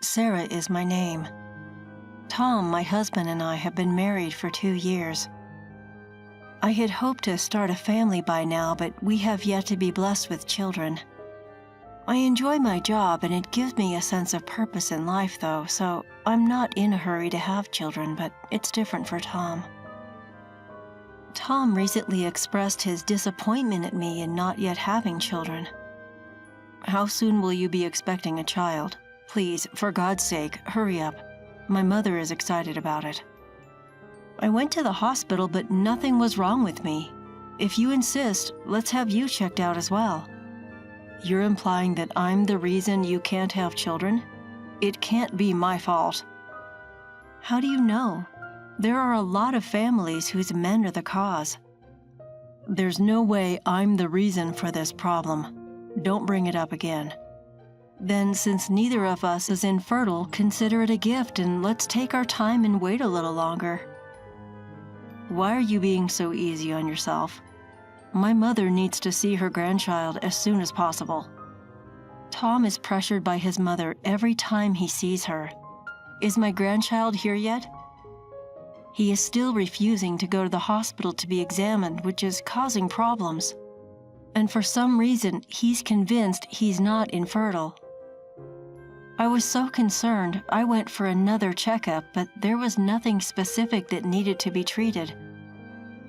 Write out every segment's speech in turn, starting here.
Sarah is my name. Tom, my husband, and I have been married for 2 years. I had hoped to start a family by now, but we have yet to be blessed with children. I enjoy my job and it gives me a sense of purpose in life, though, so I'm not in a hurry to have children, but it's different for Tom. Tom recently expressed his disappointment at me in not yet having children. How soon will you be expecting a child? Please, for God's sake, hurry up. My mother is excited about it. I went to the hospital, but nothing was wrong with me. If you insist, let's have you checked out as well. You're implying that I'm the reason you can't have children? It can't be my fault. How do you know? There are a lot of families whose men are the cause. There's no way I'm the reason for this problem. Don't bring it up again. Then, since neither of us is infertile, consider it a gift and let's take our time and wait a little longer. Why are you being so easy on yourself? My mother needs to see her grandchild as soon as possible. Tom is pressured by his mother every time he sees her. Is my grandchild here yet? He is still refusing to go to the hospital to be examined, which is causing problems. And for some reason, he's convinced he's not infertile. I was so concerned, I went for another checkup, but there was nothing specific that needed to be treated.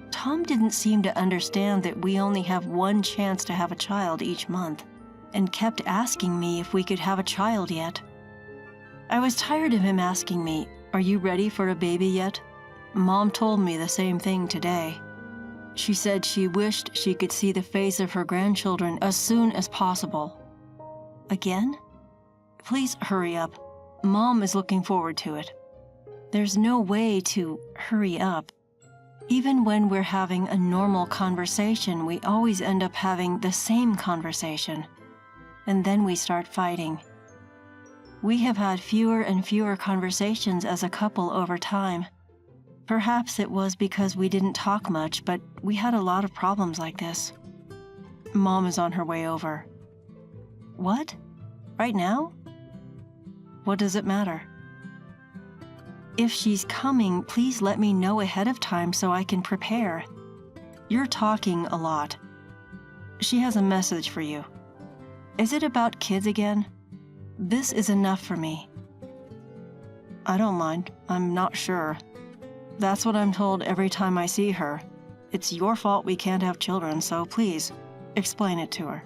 Tom didn't seem to understand that we only have one chance to have a child each month, and kept asking me if we could have a child yet. I was tired of him asking me, "Are you ready for a baby yet?" Mom told me the same thing today. She said she wished she could see the face of her grandchildren as soon as possible. Again? Please hurry up. Mom is looking forward to it. There's no way to hurry up. Even when we're having a normal conversation, we always end up having the same conversation. And then we start fighting. We have had fewer and fewer conversations as a couple over time. Perhaps it was because we didn't talk much, but we had a lot of problems like this. Mom is on her way over. What? Right now? What does it matter? If she's coming, please let me know ahead of time so I can prepare. You're talking a lot. She has a message for you. Is it about kids again? This is enough for me. I don't mind. I'm not sure. That's what I'm told every time I see her. It's your fault we can't have children, so please, explain it to her.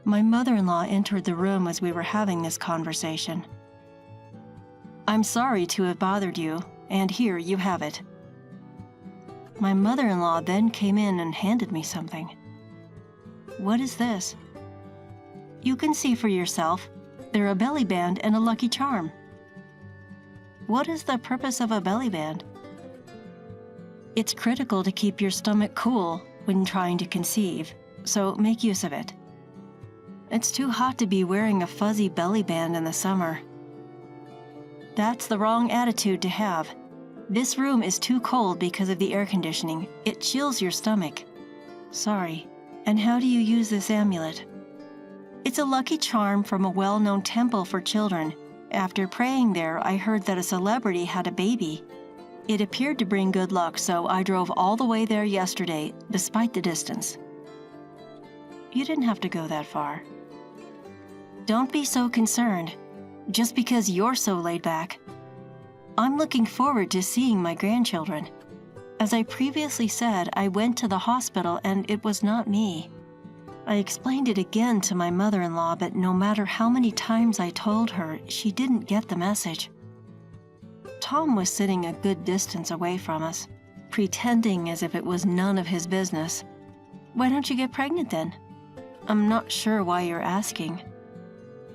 My mother-in-law entered the room as we were having this conversation. I'm sorry to have bothered you, and here you have it. My mother-in-law then came in and handed me something. What is this? You can see for yourself. They're a belly band and a lucky charm. What is the purpose of a belly band? It's critical to keep your stomach cool when trying to conceive, so make use of it. It's too hot to be wearing a fuzzy belly band in the summer. That's the wrong attitude to have. This room is too cold because of the air conditioning. It chills your stomach. Sorry. And how do you use this amulet? It's a lucky charm from a well-known temple for children. After praying there, I heard that a celebrity had a baby. It appeared to bring good luck, so I drove all the way there yesterday, despite the distance. You didn't have to go that far. Don't be so concerned, just because you're so laid back. I'm looking forward to seeing my grandchildren. As I previously said, I went to the hospital and it was not me. I explained it again to my mother-in-law, but no matter how many times I told her, she didn't get the message. Tom was sitting a good distance away from us, pretending as if it was none of his business. Why don't you get pregnant then? I'm not sure why you're asking.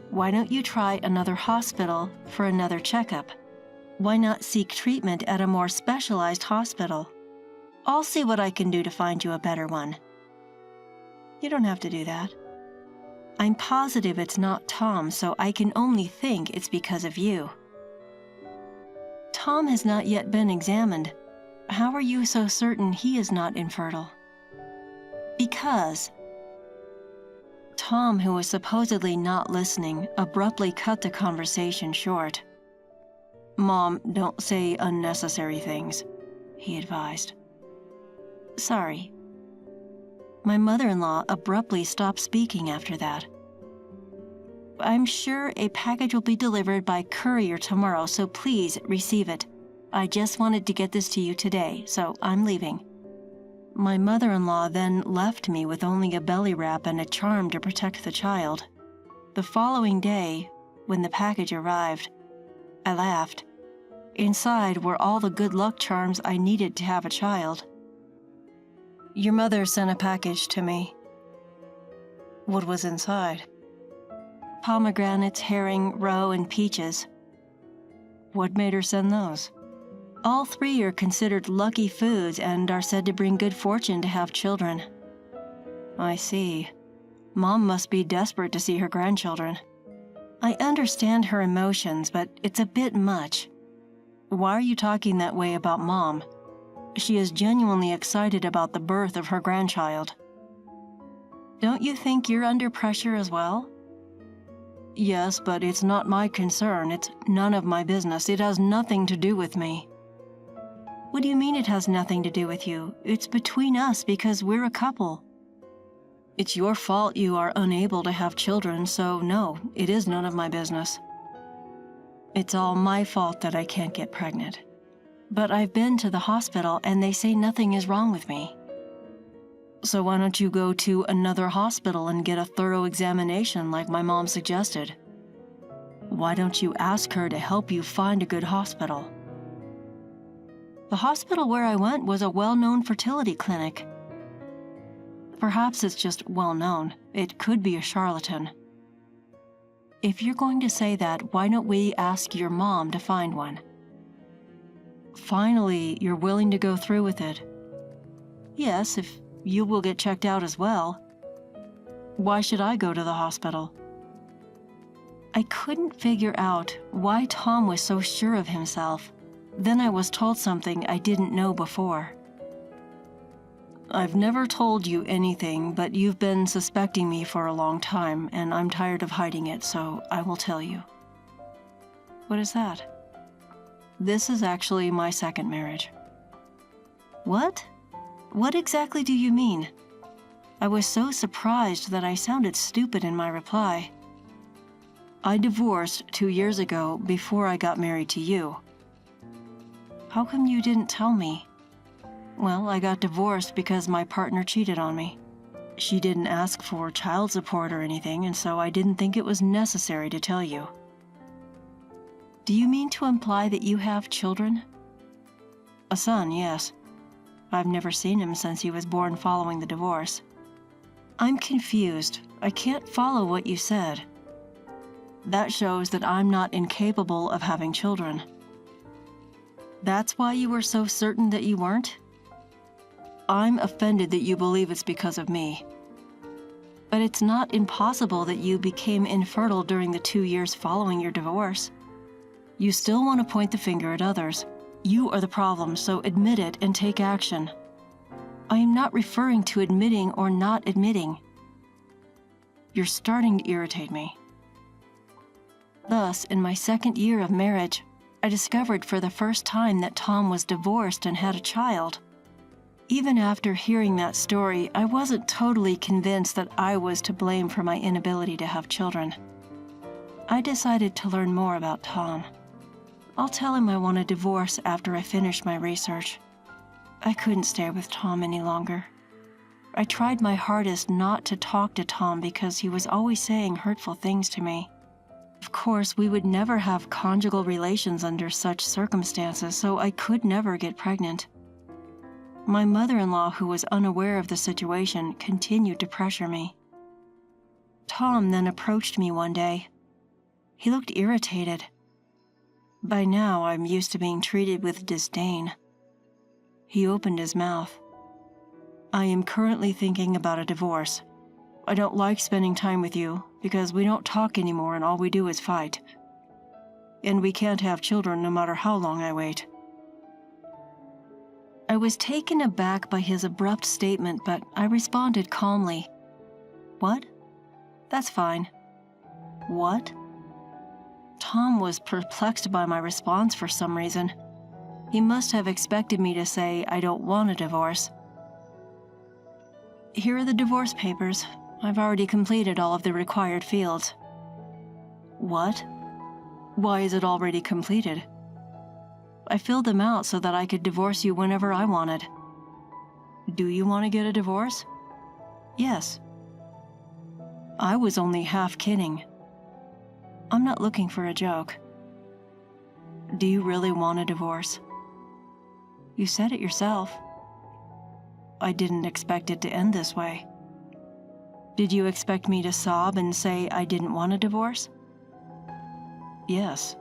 Why don't you try another hospital for another checkup? Why not seek treatment at a more specialized hospital? I'll see what I can do to find you a better one. You don't have to do that. I'm positive it's not Tom, so I can only think it's because of you. Tom has not yet been examined. How are you so certain he is not infertile? Because Tom, who was supposedly not listening, abruptly cut the conversation short. "Mom, don't say unnecessary things," he advised. "Sorry." My mother-in-law abruptly stopped speaking after that. "I'm sure a package will be delivered by courier tomorrow, so please receive it. I just wanted to get this to you today, so I'm leaving." My mother-in-law then left me with only a belly wrap and a charm to protect the child. The following day, when the package arrived, I laughed. Inside were all the good luck charms I needed to have a child. "Your mother sent a package to me." "What was inside?" "Pomegranates, herring, roe, and peaches." "What made her send those?" "All three are considered lucky foods and are said to bring good fortune to have children." "I see. Mom must be desperate to see her grandchildren." "I understand her emotions, but it's a bit much." "Why are you talking that way about Mom? She is genuinely excited about the birth of her grandchild." "Don't you think you're under pressure as well?" "Yes, but it's not my concern. It's none of my business. It has nothing to do with me." "What do you mean it has nothing to do with you? It's between us because we're a couple." "It's your fault you are unable to have children, so no, it is none of my business." "It's all my fault that I can't get pregnant. But I've been to the hospital and they say nothing is wrong with me." "So why don't you go to another hospital and get a thorough examination like my mom suggested? Why don't you ask her to help you find a good hospital?" "The hospital where I went was a well-known fertility clinic." "Perhaps it's just well-known. It could be a charlatan." "If you're going to say that, why don't we ask your mom to find one?" "Finally, you're willing to go through with it." "Yes, if you will get checked out as well." "Why should I go to the hospital?" I couldn't figure out why Tom was so sure of himself. Then I was told something I didn't know before. "I've never told you anything, but you've been suspecting me for a long time, and I'm tired of hiding it, so I will tell you." "What is that?" "This is actually my second marriage." "What? What exactly do you mean?" I was so surprised that I sounded stupid in my reply. "I divorced 2 years ago before I got married to you." "How come you didn't tell me?" "Well, I got divorced because my partner cheated on me. She didn't ask for child support or anything, and so I didn't think it was necessary to tell you." "Do you mean to imply that you have children?" "A son, yes. I've never seen him since he was born following the divorce." "I'm confused. I can't follow what you said." "That shows that I'm not incapable of having children." "That's why you were so certain that you weren't?" "I'm offended that you believe it's because of me." "But it's not impossible that you became infertile during the 2 years following your divorce." "You still want to point the finger at others. You are the problem, so admit it and take action." "I am not referring to admitting or not admitting." "You're starting to irritate me." Thus, in my second year of marriage, I discovered for the first time that Tom was divorced and had a child. Even after hearing that story, I wasn't totally convinced that I was to blame for my inability to have children. I decided to learn more about Tom. I'll tell him I want a divorce after I finish my research. I couldn't stay with Tom any longer. I tried my hardest not to talk to Tom because he was always saying hurtful things to me. Of course, we would never have conjugal relations under such circumstances, so I could never get pregnant. My mother-in-law, who was unaware of the situation, continued to pressure me. Tom then approached me one day. He looked irritated. By now, I'm used to being treated with disdain. He opened his mouth. "I am currently thinking about a divorce. I don't like spending time with you because we don't talk anymore and all we do is fight. And we can't have children no matter how long I wait." I was taken aback by his abrupt statement, but I responded calmly. "What? That's fine. What? Tom was perplexed by my response for some reason. He must have expected me to say I don't want a divorce. Here are the divorce papers. I've already completed all of the required fields. What? Why is it already completed? I filled them out so that I could divorce you whenever I wanted. Do you want to get a divorce? Yes. I was only half kidding. I'm not looking for a joke. Do you really want a divorce? You said it yourself. I didn't expect it to end this way. Did you expect me to sob and say I didn't want a divorce? Yes.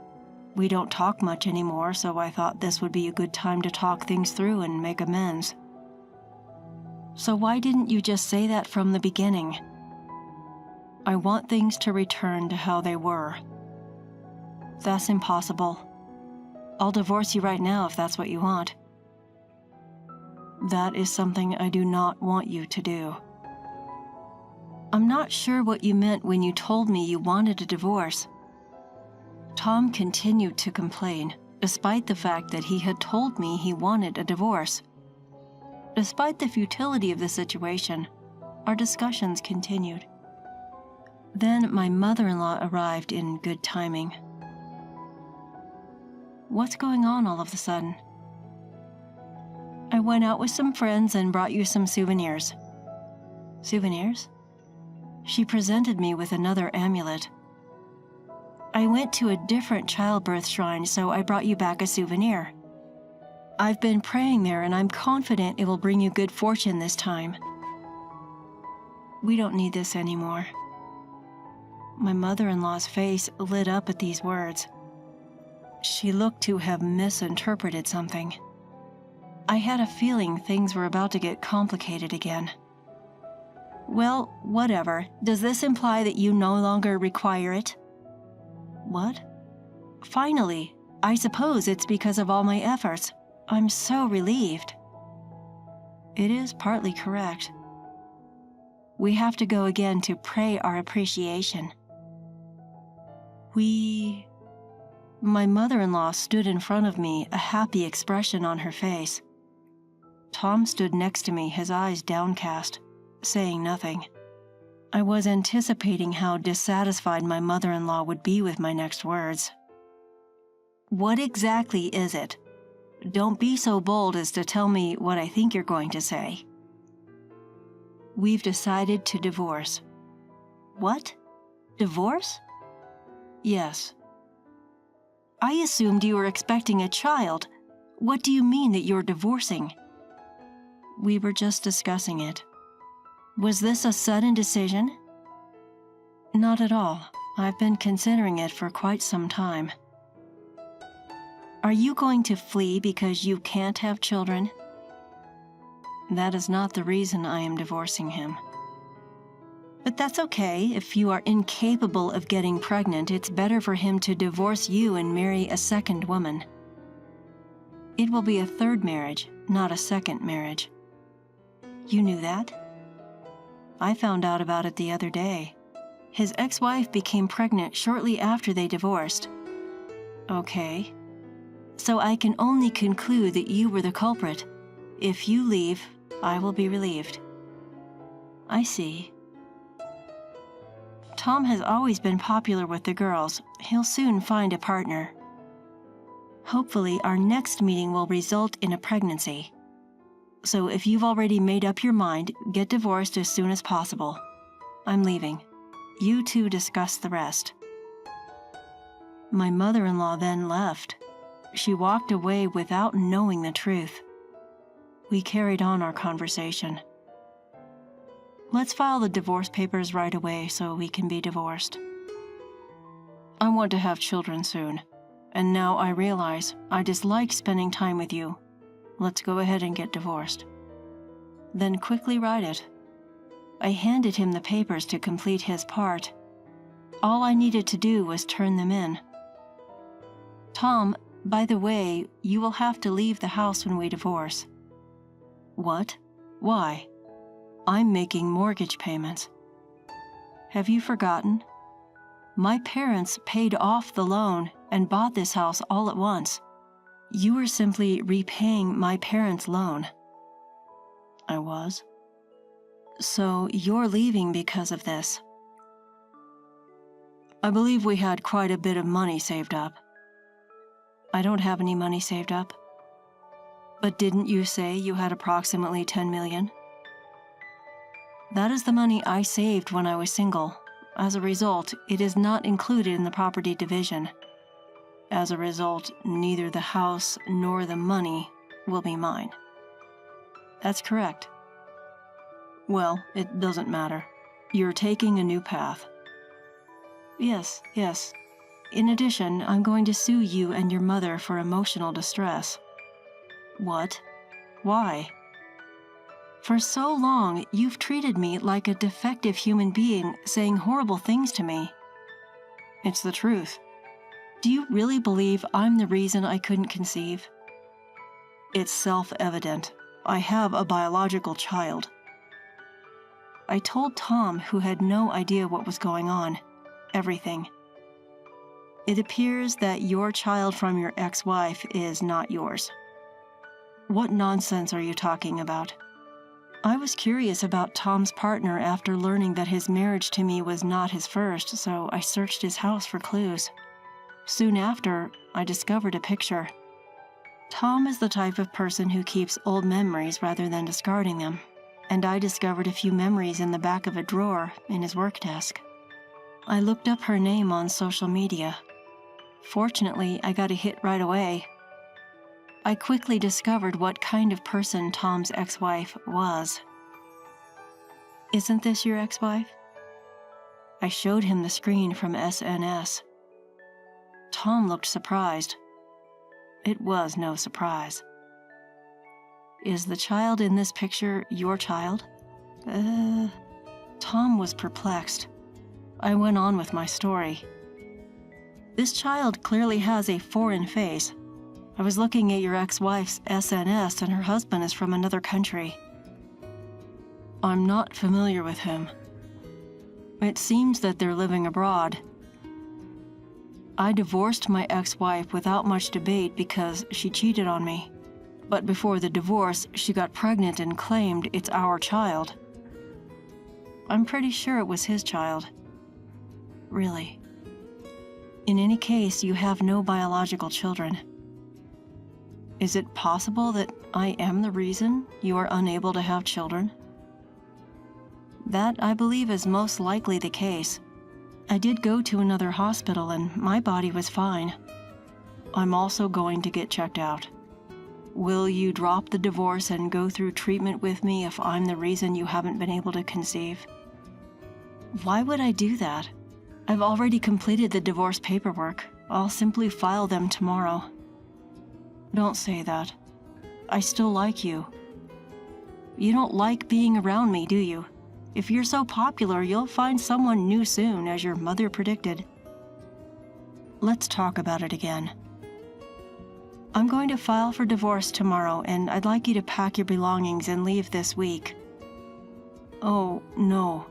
We don't talk much anymore, so I thought this would be a good time to talk things through and make amends. So why didn't you just say that from the beginning? I want things to return to how they were. That's impossible. I'll divorce you right now if that's what you want. That is something I do not want you to do. I'm not sure what you meant when you told me you wanted a divorce. Tom continued to complain, despite the fact that he had told me he wanted a divorce. Despite the futility of the situation, our discussions continued. Then my mother-in-law arrived in good timing. What's going on all of a sudden? I went out with some friends and brought you some souvenirs. Souvenirs? She presented me with another amulet. I went to a different childbirth shrine, so I brought you back a souvenir. I've been praying there, and I'm confident it will bring you good fortune this time. We don't need this anymore. My mother-in-law's face lit up at these words. She looked to have misinterpreted something. I had a feeling things were about to get complicated again. Well, whatever. Does this imply that you no longer require it? What? Finally, I suppose it's because of all my efforts. I'm so relieved. It is partly correct. We have to go again to pray our appreciation. My mother-in-law stood in front of me, a happy expression on her face. Tom stood next to me, his eyes downcast, saying nothing. I was anticipating how dissatisfied my mother-in-law would be with my next words. What exactly is it? Don't be so bold as to tell me what I think you're going to say. We've decided to divorce. What? Divorce? Yes. I assumed you were expecting a child. What do you mean that you're divorcing? We were just discussing it. Was this a sudden decision? Not at all. I've been considering it for quite some time. Are you going to flee because you can't have children? That is not the reason I am divorcing him. But that's okay. If you are incapable of getting pregnant, it's better for him to divorce you and marry a second woman. It will be a third marriage, not a second marriage. You knew that? I found out about it the other day. His ex-wife became pregnant shortly after they divorced. Okay. So I can only conclude that you were the culprit. If you leave, I will be relieved. I see. Tom has always been popular with the girls. He'll soon find a partner. Hopefully, our next meeting will result in a pregnancy. So if you've already made up your mind, get divorced as soon as possible. I'm leaving. You two discuss the rest. My mother-in-law then left. She walked away without knowing the truth. We carried on our conversation. Let's file the divorce papers right away so we can be divorced. I want to have children soon, and now I realize I dislike spending time with you. Let's go ahead and get divorced. Then quickly write it. I handed him the papers to complete his part. All I needed to do was turn them in. Tom, by the way, you will have to leave the house when we divorce. What? Why? I'm making mortgage payments. Have you forgotten? My parents paid off the loan and bought this house all at once. You were simply repaying my parents' loan. I was. So you're leaving because of this. I believe we had quite a bit of money saved up. I don't have any money saved up. But didn't you say you had approximately 10 million? That is the money I saved when I was single. As a result, it is not included in the property division. As a result, neither the house nor the money will be mine. That's correct. Well, it doesn't matter. You're taking a new path. Yes. In addition, I'm going to sue you and your mother for emotional distress. What? Why? For so long, you've treated me like a defective human being, saying horrible things to me. It's the truth. Do you really believe I'm the reason I couldn't conceive? It's self-evident. I have a biological child. I told Tom, who had no idea what was going on, everything. It appears that your child from your ex-wife is not yours. What nonsense are you talking about? I was curious about Tom's partner after learning that his marriage to me was not his first, so I searched his house for clues. Soon after, I discovered a picture. Tom is the type of person who keeps old memories rather than discarding them, and I discovered a few memories in the back of a drawer in his work desk. I looked up her name on social media. Fortunately, I got a hit right away. I quickly discovered what kind of person Tom's ex-wife was. Isn't this your ex-wife? I showed him the screen from SNS. Tom looked surprised. It was no surprise. Is the child in this picture your child? Tom was perplexed. I went on with my story. This child clearly has a foreign face. I was looking at your ex-wife's SNS and her husband is from another country. I'm not familiar with him. It seems that they're living abroad. I divorced my ex-wife without much debate because she cheated on me. But before the divorce, she got pregnant and claimed it's our child. I'm pretty sure it was his child. Really. In any case, you have no biological children. Is it possible that I am the reason you are unable to have children? That, I believe, is most likely the case. I did go to another hospital and my body was fine. I'm also going to get checked out. Will you drop the divorce and go through treatment with me if I'm the reason you haven't been able to conceive? Why would I do that? I've already completed the divorce paperwork. I'll simply file them tomorrow. Don't say that. I still like you. You don't like being around me, do you? If you're so popular, you'll find someone new soon, as your mother predicted. Let's talk about it again. I'm going to file for divorce tomorrow, and I'd like you to pack your belongings and leave this week. Oh, no.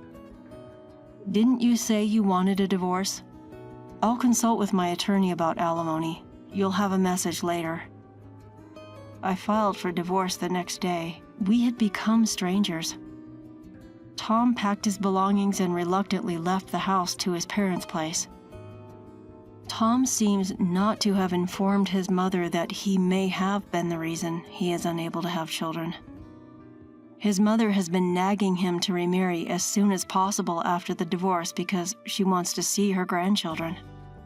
Didn't you say you wanted a divorce? I'll consult with my attorney about alimony. You'll have a message later. I filed for divorce the next day. We had become strangers. Tom packed his belongings and reluctantly left the house to his parents' place. Tom seems not to have informed his mother that he may have been the reason he is unable to have children. His mother has been nagging him to remarry as soon as possible after the divorce because she wants to see her grandchildren.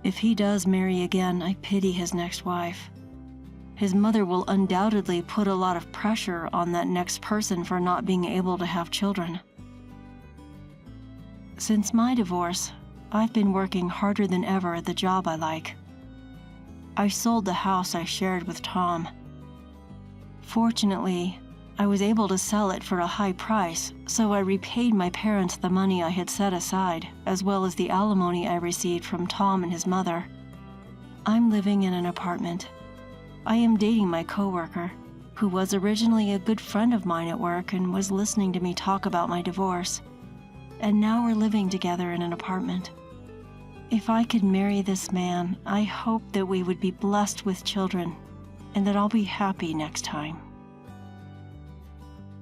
If he does marry again, I pity his next wife. His mother will undoubtedly put a lot of pressure on that next person for not being able to have children. Since my divorce, I've been working harder than ever at the job I like. I sold the house I shared with Tom. Fortunately, I was able to sell it for a high price, so I repaid my parents the money I had set aside, as well as the alimony I received from Tom and his mother. I'm living in an apartment. I am dating my coworker, who was originally a good friend of mine at work and was listening to me talk about my divorce. and now we're living together in an apartment. If I could marry this man, I hope that we would be blessed with children, and that I'll be happy next time.